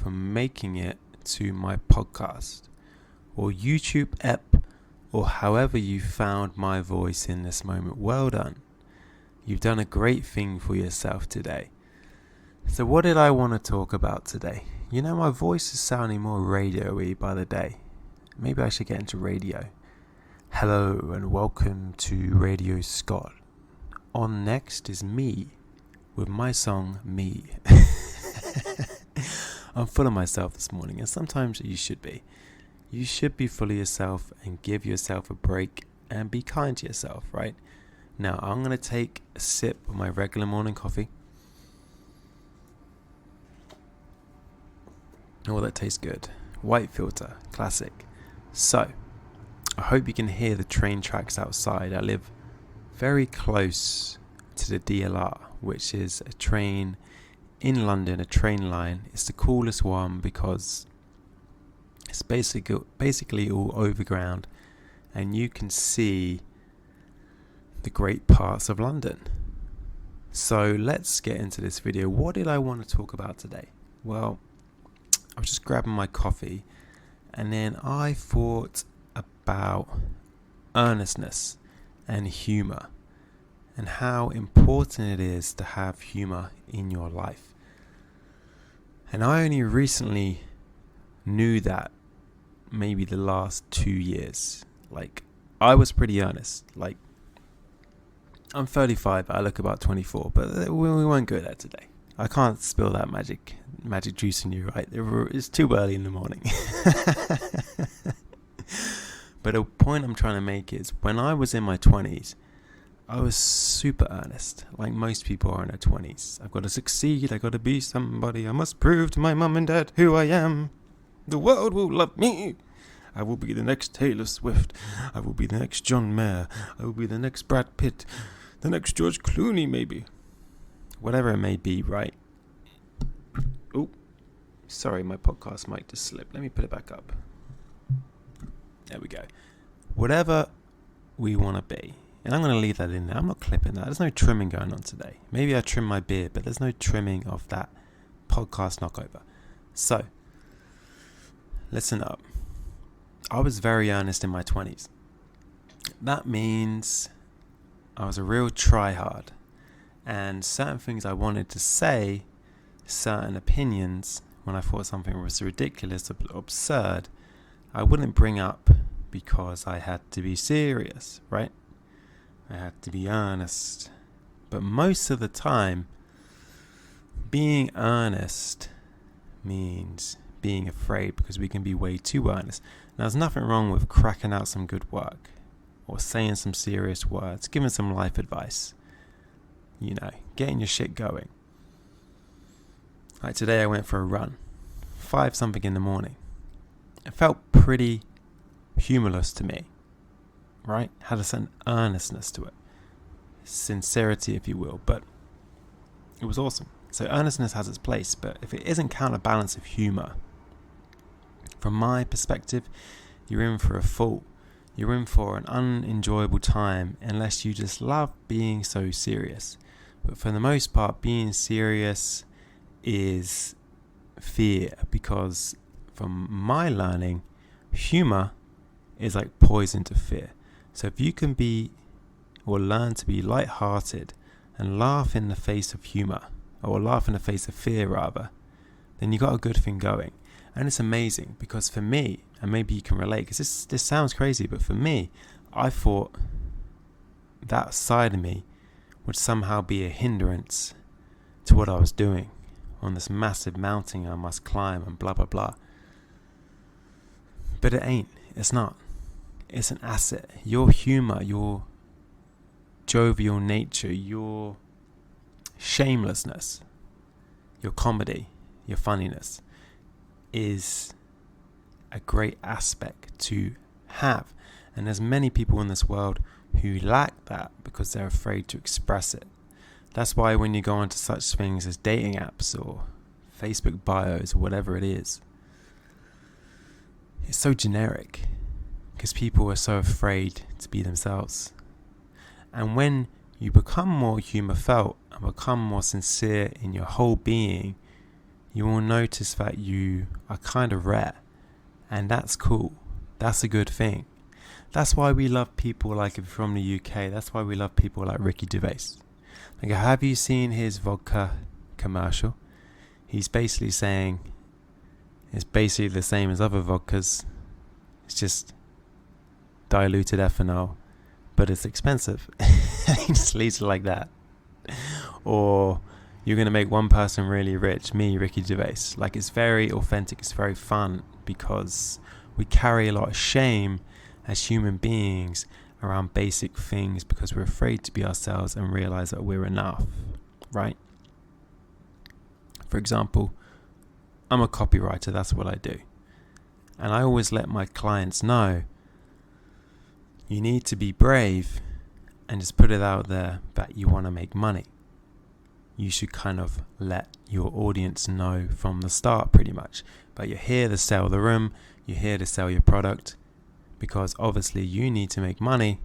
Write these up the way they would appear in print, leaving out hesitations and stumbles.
for making it to my podcast or YouTube app, or however you found my voice in this moment. Well done. You've done a great thing for yourself today. So what did I want to talk about today? You know, my voice is sounding more radio-y by the day. Maybe I should get into radio. Hello and welcome to Radio Scott. On next is me with my song Me. I'm full of myself this morning, and sometimes you should be. You should be full of yourself and give yourself a break and be kind to yourself, right? Now, I'm going to take a sip of my regular morning coffee. Oh, that tastes good. White filter, classic. So, I hope you can hear the train tracks outside. I live very close to the DLR, which is a train in London, a train line. It's the coolest one because it's basically all overground, and you can see the great parts of London. So let's get into this video. What did I want to talk about today? Well, I was just grabbing my coffee, and then I thought about earnestness and humor and how important it is to have humor in your life. And I only recently knew that maybe the last 2 years. Like, I was pretty earnest. Like, I'm 35, I look about 24, but we won't go there today. I can't spill that magic juice on you, right? It's too early in the morning. But the point I'm trying to make is, when I was in my 20s, I was super earnest, like most people are in their 20s. I've got to succeed, I've got to be somebody, I must prove to my mum and dad who I am. The world will love me. I will be the next Taylor Swift. I will be the next John Mayer. I will be the next Brad Pitt. The next George Clooney, maybe. Whatever it may be, right? Oh, sorry, my podcast mic just slipped. Let me put it back up. There we go. Whatever we want to be. And I'm going to leave that in there. I'm not clipping that. There's no trimming going on today. Maybe I trim my beard, but there's no trimming of that podcast knockover. So, listen up. I was very earnest in my 20s. That means I was a real tryhard. And certain things I wanted to say, certain opinions, when I thought something was ridiculous or absurd, I wouldn't bring up because I had to be serious, right? I had to be earnest. But most of the time, being earnest means being afraid, because we can be way too earnest. Now, there's nothing wrong with cracking out some good work or saying some serious words, giving some life advice, you know, getting your shit going. Like today I went for a run, 5 something in the morning. It felt pretty humorless to me, right? Had a certain earnestness to it, sincerity if you will, but it was awesome. So earnestness has its place, but if it isn't counterbalance of humor, from my perspective, you're in for a fool. You're in for an unenjoyable time unless you just love being so serious. But for the most part, being serious is fear, because from my learning, humor is like poison to fear. So if you can be, or learn to be lighthearted and laugh in the face of humor, or laugh in the face of fear rather, then you got a good thing going. And it's amazing, because for me, and maybe you can relate, because this sounds crazy, but for me, I thought that side of me would somehow be a hindrance to what I was doing on this massive mountain I must climb and blah blah blah. But it ain't. It's not. It's an asset. Your humor, your jovial nature, your shamelessness, your comedy, your funniness is a great aspect to have. And there's many people in this world who lack that because they're afraid to express it. That's why when you go onto such things as dating apps or Facebook bios or whatever it is, it's so generic because people are so afraid to be themselves. And when you become more humor felt and become more sincere in your whole being, you will notice that you are kind of rare. And that's cool. That's a good thing. That's why we love people like, if you're from the UK, that's why we love people like Ricky Gervais. Like, have you seen his vodka commercial? He's basically saying it's basically the same as other vodkas. It's just diluted ethanol, but it's expensive. He just leaves it like that. Or you're going to make one person really rich, me, Ricky Gervais. Like, it's very authentic, it's very fun, because we carry a lot of shame as human beings around basic things because we're afraid to be ourselves and realize that we're enough, right? For example, I'm a copywriter, that's what I do. And I always let my clients know, you need to be brave and just put it out there that you want to make money. You should kind of let your audience know from the start, pretty much. But you're here to sell the room, you're here to sell your product, because obviously you need to make money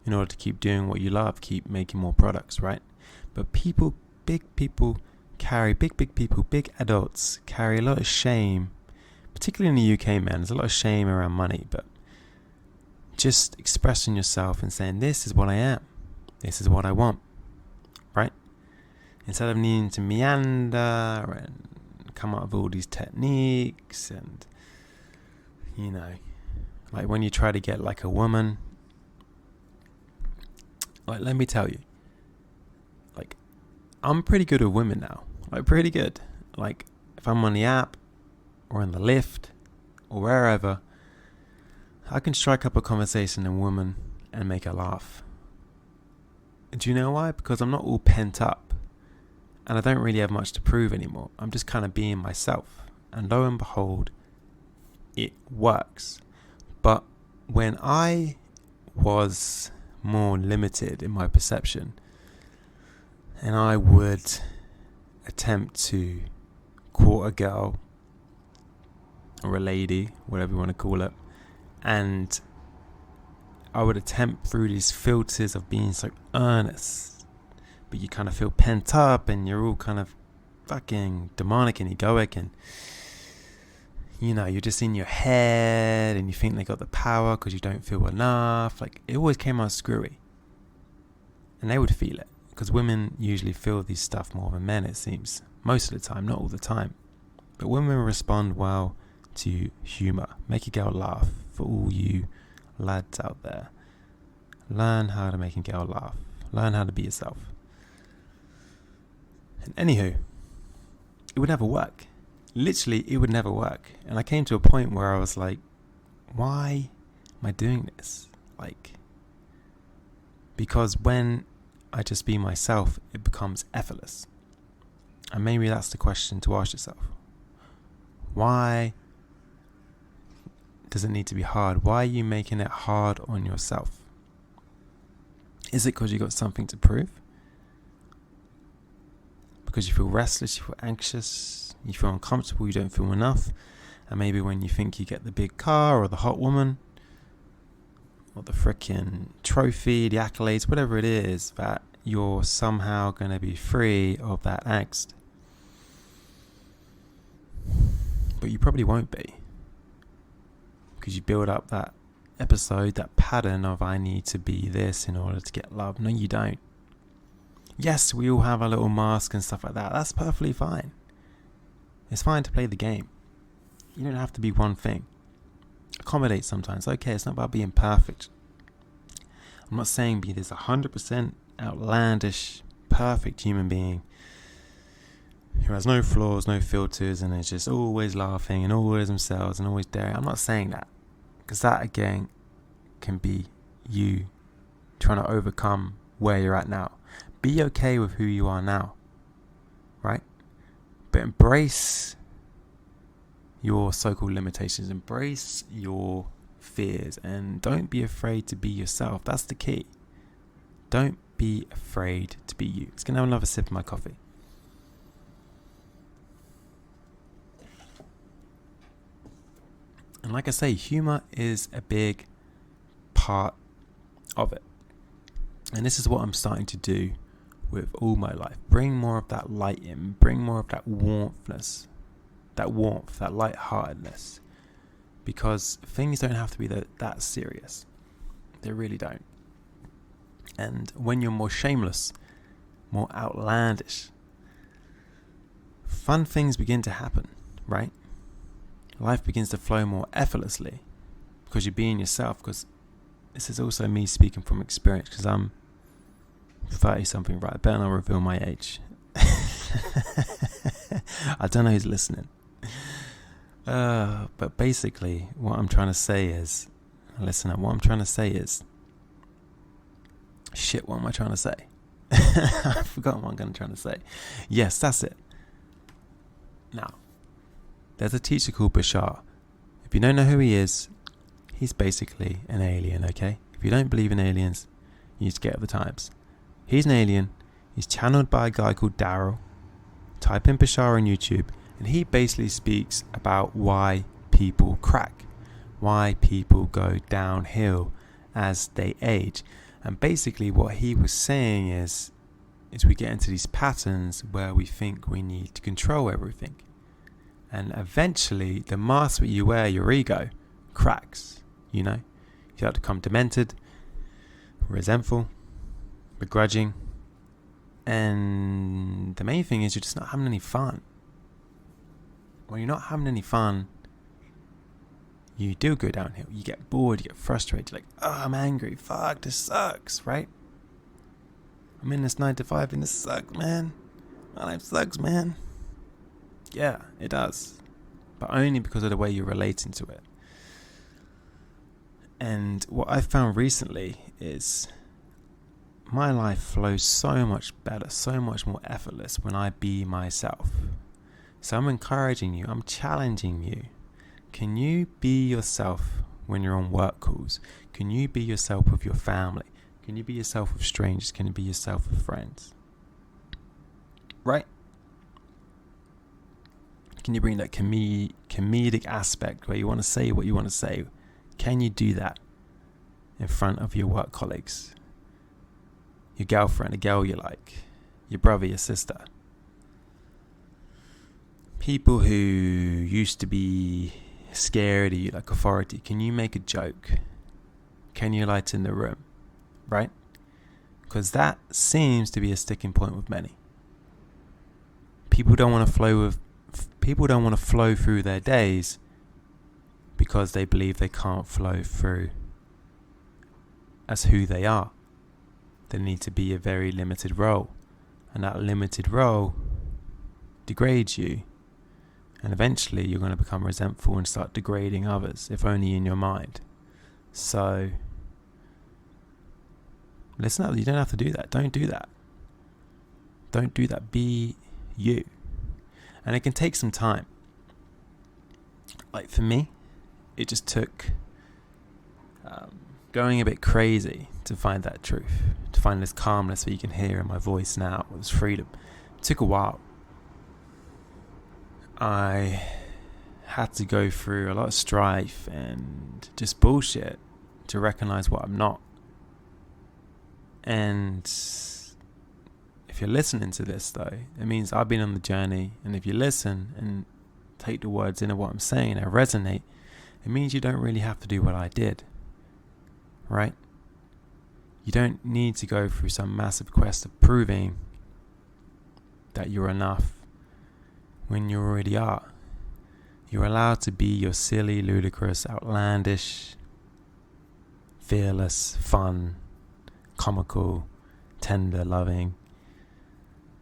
in order to keep doing what you love, keep making more products, right? But people, big adults carry a lot of shame, particularly in the UK, man. There's a lot of shame around money, but just expressing yourself and saying, this is what I am, this is what I want, right? Instead of needing to meander and come up with all these techniques, and like when you try to get like a woman, like, let me tell you, like, I'm pretty good with women now, like pretty good. Like, if I'm on the app or in the lift or wherever, I can strike up a conversation with a woman and make her laugh. Do you know why? Because I'm not all pent up and I don't really have much to prove anymore. I'm just kind of being myself, and lo and behold, it works. But when I was more limited in my perception, and I would attempt to court a girl or a lady, whatever you want to call it, and I would attempt through these filters of being so earnest, but you kind of feel pent up and you're all kind of fucking demonic and egoic, and you're just in your head and you think they got the power because you don't feel enough. Like, it always came out screwy. And they would feel it, because women usually feel these stuff more than men, it seems. Most of the time, not all the time. But women respond well to humour. Make a girl laugh. For all you lads out there, learn how to make a girl laugh. Learn how to be yourself. And anywho, it would never work. Literally, it would never work. And I came to a point where I was like, why am I doing this? Like, because when I just be myself, it becomes effortless. And maybe that's the question to ask yourself. Why does it need to be hard? Why are you making it hard on yourself? Is it because you got something to prove? Because you feel restless, you feel anxious, you feel uncomfortable, you don't feel enough, and maybe when you think you get the big car or the hot woman or the freaking trophy, the accolades, whatever it is, that you're somehow going to be free of that angst. But you probably won't be, because you build up that episode, that pattern of, I need to be this in order to get love. No, you don't. Yes, we all have our little mask and stuff like that. That's perfectly fine. It's fine to play the game. You don't have to be one thing. Accommodate sometimes. Okay, it's not about being perfect. I'm not saying be this 100% outlandish, perfect human being who has no flaws, no filters, and is just always laughing and always themselves and always daring. I'm not saying that, because that, again, can be you trying to overcome where you're at now. Be okay with who you are now, right? But embrace your so-called limitations. Embrace your fears, and don't be afraid to be yourself. That's the key. Don't be afraid to be you. Just gonna have another sip of my coffee. And like I say, humor is a big part of it. And this is what I'm starting to do with all my life. Bring more of that light in. Bring more of that warmthness. that warmth, that lightheartedness, because things don't have to be that serious. They really don't. And when you're more shameless, more outlandish, fun things begin to happen, right? Life begins to flow more effortlessly because you're being yourself. Because this is also me speaking from experience, because I'm 30 something, right? I better not reveal my age. I don't know who's listening. But basically, what I'm trying to say is, listen up, what I'm trying to say is, shit, what am I trying to say? I've forgotten what I'm trying to say. Yes, that's it. Now, there's a teacher called Bashar. If you don't know who he is, he's basically an alien, okay? If you don't believe in aliens, you need to get with the times. He's an alien. He's channeled by a guy called Daryl. Type in Bashar on YouTube, and he basically speaks about why people crack, why people go downhill as they age. And basically what he was saying is we get into these patterns where we think we need to control everything. And eventually the mask that you wear, your ego, cracks, you know? You start to become demented, resentful, begrudging. And the main thing is you're just not having any fun. When you're not having any fun, you do go downhill. You get bored, you get frustrated. You're like, oh, I'm angry. Fuck, this sucks, right? I'm in this 9 to 5 and this sucks, man. My life sucks, man. Yeah, it does. But only because of the way you're relating to it. And what I've found recently is my life flows so much better, so much more effortless when I be myself. So I'm encouraging you, I'm challenging you. Can you be yourself when you're on work calls? Can you be yourself with your family? Can you be yourself with strangers? Can you be yourself with friends? Right? Can you bring that comedic aspect where you want to say what you want to say? Can you do that in front of your work colleagues? Your girlfriend, a girl you like, your brother, your sister. People who used to be scared of you, like authority. Can you make a joke? Can you lighten the room? Right? Because that seems to be a sticking point with many. People don't want to flow through their days because they believe they can't flow through as who they are. They need to be a very limited role, and that limited role degrades you, and eventually you're going to become resentful and start degrading others, if only in your mind. So listen up, you don't have to do that. Don't do that. Don't do that. Be you. And it can take some time. Like for me, it just took going a bit crazy to find that truth, to find this calmness that you can hear in my voice now, this freedom. It took a while. I had to go through a lot of strife and just bullshit to recognize what I'm not. And if you're listening to this though, it means I've been on the journey, and if you listen and take the words into what I'm saying and resonate, it means you don't really have to do what I did, right? You don't need to go through some massive quest of proving that you're enough when you already are. You're allowed to be your silly, ludicrous, outlandish, fearless, fun, comical, tender, loving,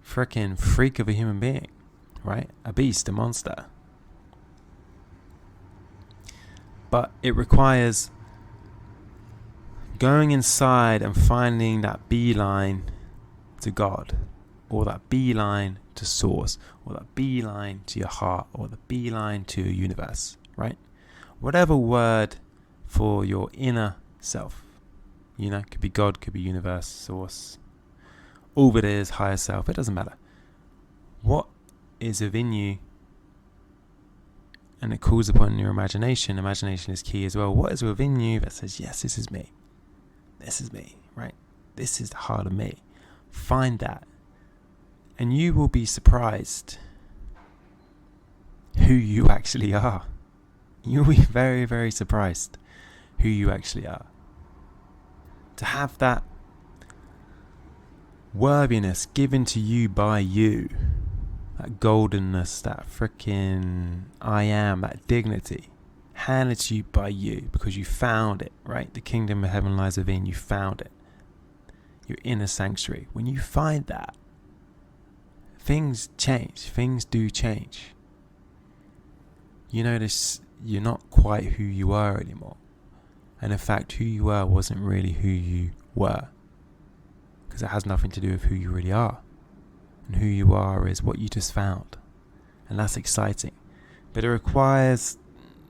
frickin' freak of a human being, right? A beast, a monster. But it requires going inside and finding that beeline to God, or that beeline to source, or that beeline to your heart, or the beeline to your universe, right? Whatever word for your inner self, you know, could be God, could be universe, source, all that is, higher self, it doesn't matter. What is within you, and it calls upon your imagination. Imagination is key as well. What is within you that says, yes, this is me. This is me, right? This is the heart of me. Find that. And you will be surprised who you actually are. You'll be very, very surprised who you actually are. To have that worthiness given to you by you, that goldenness, that freaking I am, that dignity, handed to you by you because you found it, right? The kingdom of heaven lies within, you found it. Your inner sanctuary. When you find that, things change. Things do change. You notice you're not quite who you are anymore. And in fact, who you were wasn't really who you were. Because it has nothing to do with who you really are. And who you are is what you just found. And that's exciting. But it requires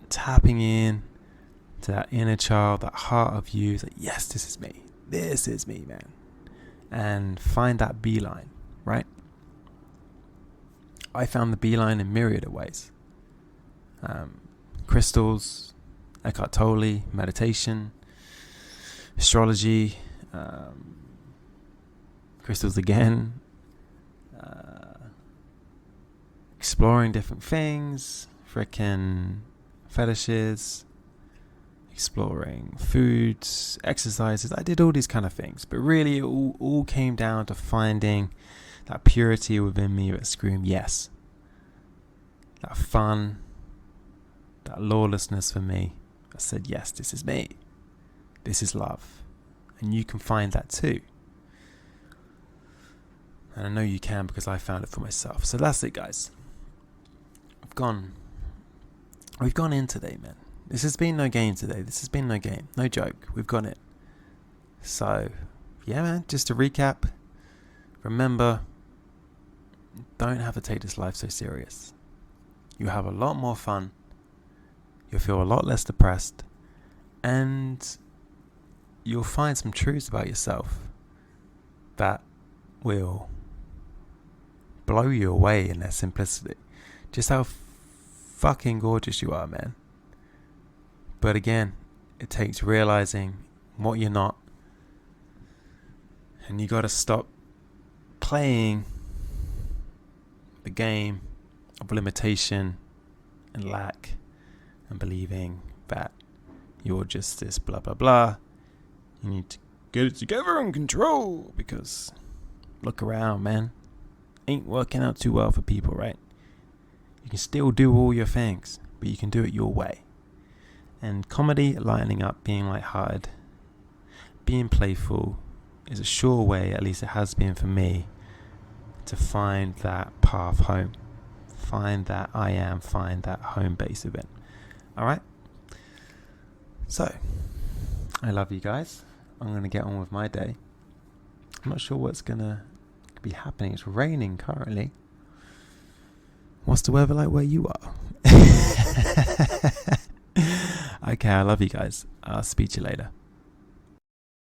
tapping in to that inner child, that heart of you. It's like, yes, this is me. This is me, man. And find that beeline, right? I found the beeline in myriad of ways. Crystals, Eckhart Tolle, meditation, astrology, crystals again, exploring different things, frickin' fetishes, exploring foods, exercises. I did all these kind of things, but really it all came down to finding that purity within me that screamed yes. That fun, that lawlessness for me. I said, yes, this is me. This is love. And you can find that too. And I know you can because I found it for myself. So that's it, guys. We've gone in today, man. This has been no game today. This has been no game. No joke. We've gone it. So, yeah, man, just to recap, remember, don't have to take this life so serious. You have a lot more fun. You'll feel a lot less depressed. And you'll find some truths about yourself that will blow you away in their simplicity. Just how fucking gorgeous you are, man. But again, it takes realizing what you're not. And you gotta stop playing the game of limitation and lack and believing that you're just this blah blah blah. You need to get it together and control, because look around, man. Ain't working out too well for people, right? You can still do all your things, but you can do it your way. And comedy, lightening up, being lighthearted, being playful is a sure way, at least it has been for me, to find that path home. Find that I am, find that home base of it. Alright? So, I love you guys. I'm going to get on with my day. I'm not sure what's going to be happening. It's raining currently. What's the weather like where you are? Okay, I love you guys. I'll speak to you later.